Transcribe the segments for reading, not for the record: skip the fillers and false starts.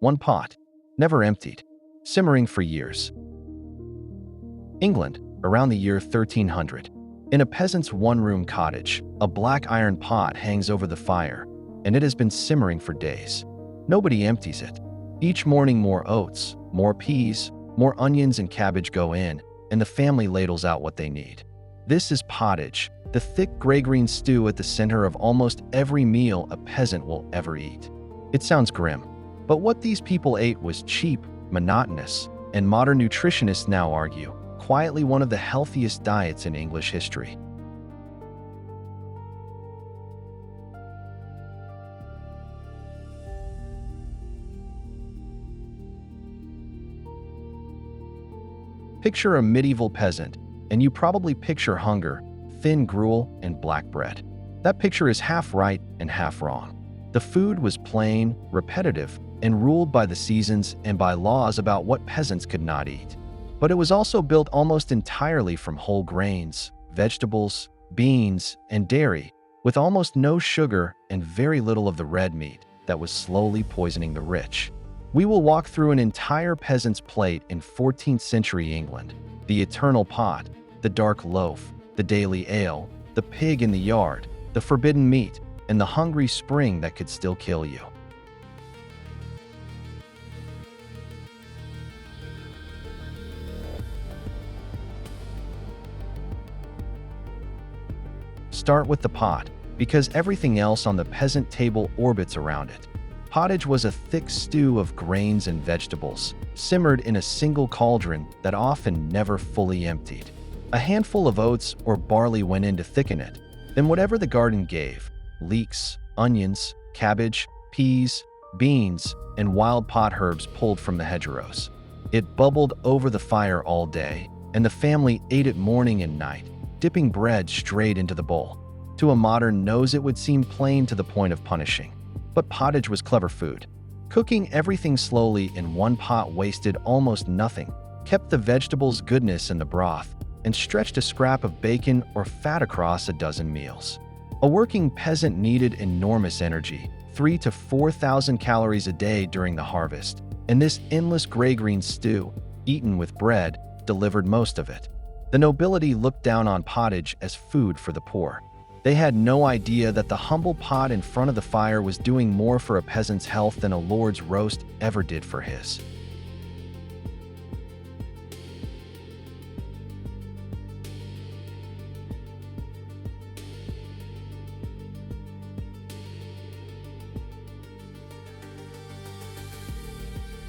one pot, never emptied, simmering for years. England, around the year 1300. In a peasant's one-room cottage, a black iron pot hangs over the fire, and it has been simmering for days. Nobody empties it. Each morning more oats, more peas, more onions and cabbage go in, and the family ladles out what they need. This is pottage, the thick gray-green stew at the center of almost every meal a peasant will ever eat. It sounds grim, but what these people ate was cheap, monotonous, and modern nutritionists now argue, quietly one of the healthiest diets in English history. Picture a medieval peasant, and you probably picture hunger, thin gruel, and black bread. That picture is half right and half wrong. The food was plain, repetitive, and ruled by the seasons and by laws about what peasants could not eat. But it was also built almost entirely from whole grains, vegetables, beans, and dairy, with almost no sugar and very little of the red meat that was slowly poisoning the rich. We will walk through an entire peasant's plate in 14th century England: the eternal pot, the dark loaf, the daily ale, the pig in the yard, the forbidden meat, and the hungry spring that could still kill you. Start with the pot, because everything else on the peasant table orbits around it. Pottage was a thick stew of grains and vegetables, simmered in a single cauldron that often never fully emptied. A handful of oats or barley went in to thicken it, then whatever the garden gave: leeks, onions, cabbage, peas, beans, and wild pot herbs pulled from the hedgerows. It bubbled over the fire all day, and the family ate it morning and night, dipping bread straight into the bowl. To a modern nose, it would seem plain to the point of punishing. But pottage was clever food. Cooking everything slowly in one pot wasted almost nothing, kept the vegetables' goodness in the broth, and stretched a scrap of bacon or fat across a dozen meals. A working peasant needed enormous energy, 3,000 to 4,000 calories a day during the harvest, and this endless gray-green stew, eaten with bread, delivered most of it. The nobility looked down on pottage as food for the poor. They had no idea that the humble pot in front of the fire was doing more for a peasant's health than a lord's roast ever did for his.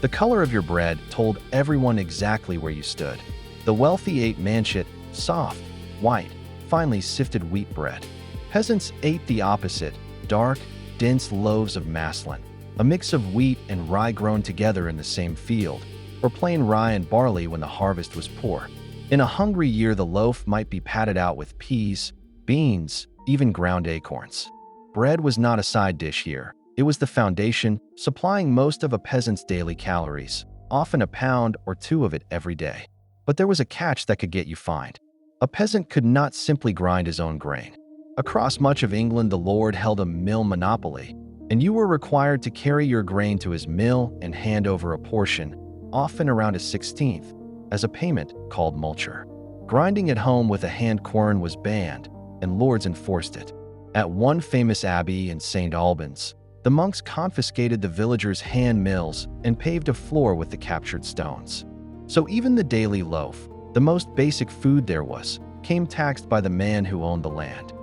The color of your bread told everyone exactly where you stood. The wealthy ate manchet, soft, white, finely sifted wheat bread. Peasants ate the opposite: dark, dense loaves of maslin, a mix of wheat and rye grown together in the same field, or plain rye and barley when the harvest was poor. In a hungry year, the loaf might be patted out with peas, beans, even ground acorns. Bread was not a side dish here. It was the foundation, supplying most of a peasant's daily calories, often a pound or two of it every day. But there was a catch that could get you fined. A peasant could not simply grind his own grain. Across much of England, the lord held a mill monopoly, and you were required to carry your grain to his mill and hand over a portion, often around a 16th, as a payment, called multure. Grinding at home with a hand quern was banned, and lords enforced it. At one famous abbey in St. Albans, the monks confiscated the villagers' hand mills and paved a floor with the captured stones. So even the daily loaf, the most basic food there was, came taxed by the man who owned the land.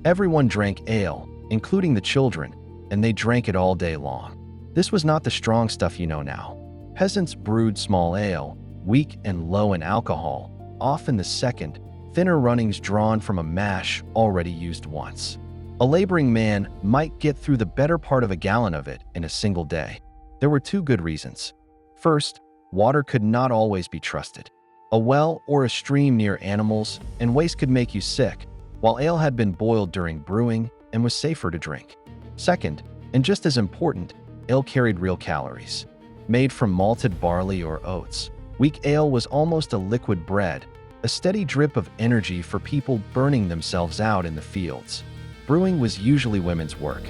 Everyone drank ale, including the children, and they drank it all day long. This was not the strong stuff you know now. Peasants brewed small ale, weak and low in alcohol, often the second, thinner runnings drawn from a mash already used once. A laboring man might get through the better part of a gallon of it in a single day. There were two good reasons. First, water could not always be trusted. A well or a stream near animals and waste could make you sick, while ale had been boiled during brewing and was safer to drink. Second, and just as important, ale carried real calories. made from malted barley or oats. Weak ale was almost a liquid bread, a steady drip of energy for people burning themselves out in the fields. Brewing was usually women's work.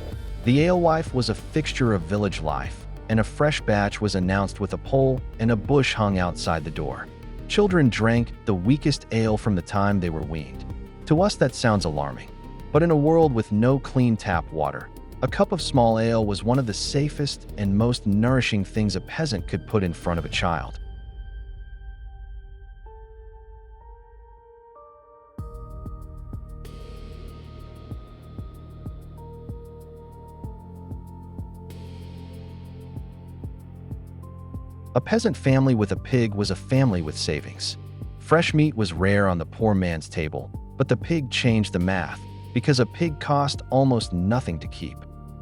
The alewife was a fixture of village life, and a fresh batch was announced with a pole and a bush hung outside the door. Children drank the weakest ale from the time they were weaned. To us that sounds alarming, but in a world with no clean tap water, a cup of small ale was one of the safest and most nourishing things a peasant could put in front of a child. A peasant family with a pig was a family with savings. Fresh meat was rare on the poor man's table, but the pig changed the math, because a pig cost almost nothing to keep.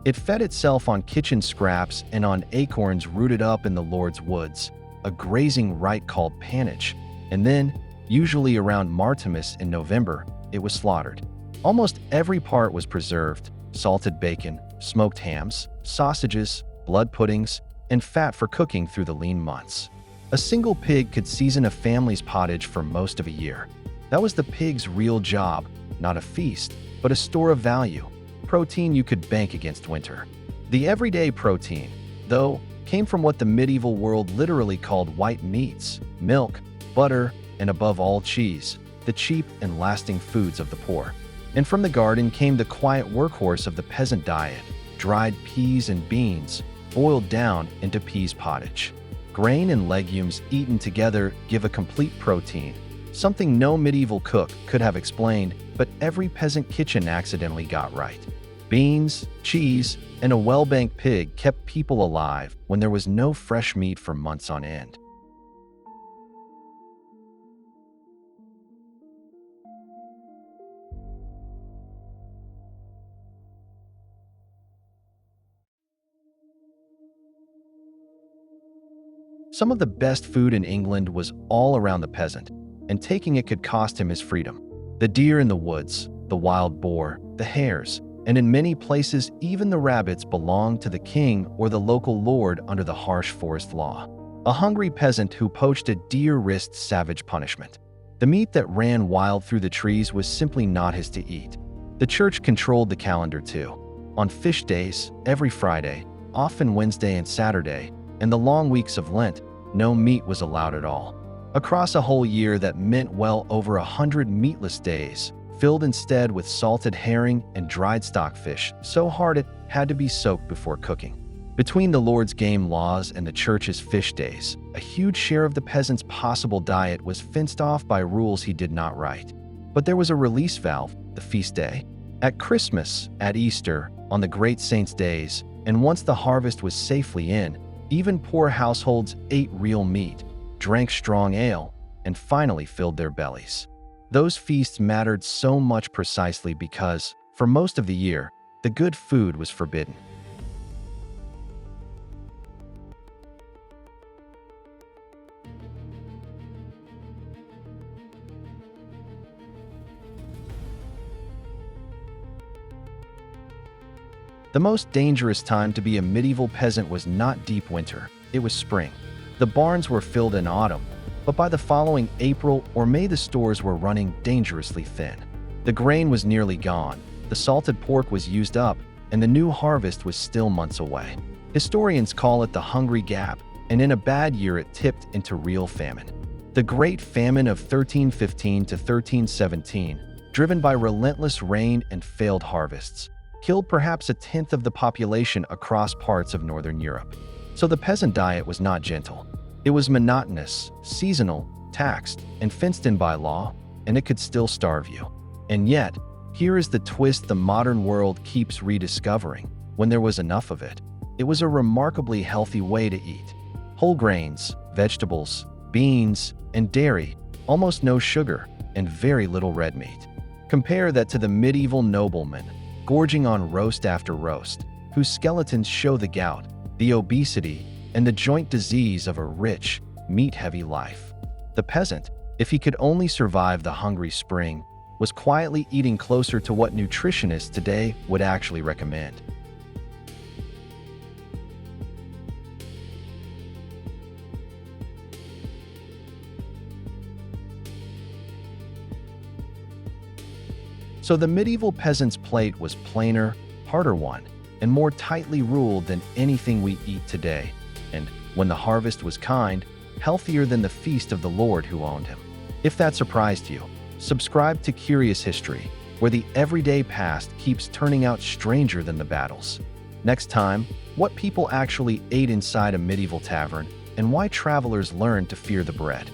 It fed itself on kitchen scraps and on acorns rooted up in the Lord's woods, a grazing rite called pottage, and then, usually around Martimas in November, it was slaughtered. Almost every part was preserved: salted bacon, smoked hams, sausages, blood puddings, and fat for cooking through the lean months. A single pig could season a family's pottage for most of a year. That was the pig's real job, not a feast, but a store of value, protein you could bank against winter. The everyday protein, though, came from what the medieval world literally called white meats, milk, butter, and above all cheese, the cheap and lasting foods of the poor. And from the garden came the quiet workhorse of the peasant diet: dried peas and beans, boiled down into peas pottage. Grain and legumes eaten together give a complete protein, something no medieval cook could have explained, but every peasant kitchen accidentally got right. Beans, cheese, and a well-banked pig kept people alive when there was no fresh meat for months on end. Some of the best food in England was all around the peasant, and taking it could cost him his freedom. The deer in the woods, the wild boar, the hares, and in many places even the rabbits belonged to the king or the local lord under the harsh forest law. A hungry peasant who poached a deer risked savage punishment. The meat that ran wild through the trees was simply not his to eat. The church controlled the calendar too. On fish days, every Friday, often Wednesday and Saturday, and the long weeks of Lent, no meat was allowed at all. Across a whole year, that meant well over 100 meatless days, filled instead with salted herring and dried stockfish, so hard it had to be soaked before cooking. Between the Lord's game laws and the church's fish days, a huge share of the peasant's possible diet was fenced off by rules he did not write. But there was a release valve: the feast day. At Christmas, at Easter, on the great saints' days, and once the harvest was safely in, even poor households ate real meat, drank strong ale, and finally filled their bellies. Those feasts mattered so much precisely because, for most of the year, the good food was forbidden. The most dangerous time to be a medieval peasant was not deep winter, it was spring. The barns were filled in autumn, but by the following April or May the stores were running dangerously thin. The grain was nearly gone, the salted pork was used up, and the new harvest was still months away. Historians call it the Hungry Gap, and in a bad year it tipped into real famine. The Great Famine of 1315 to 1317, driven by relentless rain and failed harvests, killed perhaps a tenth of the population across parts of northern Europe. So the peasant diet was not gentle. It was monotonous, seasonal, taxed, and fenced in by law, and it could still starve you. And yet, here is the twist the modern world keeps rediscovering: when there was enough of it, it was a remarkably healthy way to eat. Whole grains, vegetables, beans, and dairy, almost no sugar, and very little red meat. Compare that to the medieval noblemen, gorging on roast after roast, whose skeletons show the gout, the obesity, and the joint disease of a rich, meat-heavy life. The peasant, if he could only survive the hungry spring, was quietly eating closer to what nutritionists today would actually recommend. So the medieval peasant's plate was plainer, harder one, and more tightly ruled than anything we eat today. And when the harvest was kind, healthier than the feast of the Lord who owned him. If that surprised you, subscribe to Curious History, where the everyday past keeps turning out stranger than the battles. Next time, what people actually ate inside a medieval tavern, and why travelers learned to fear the bread.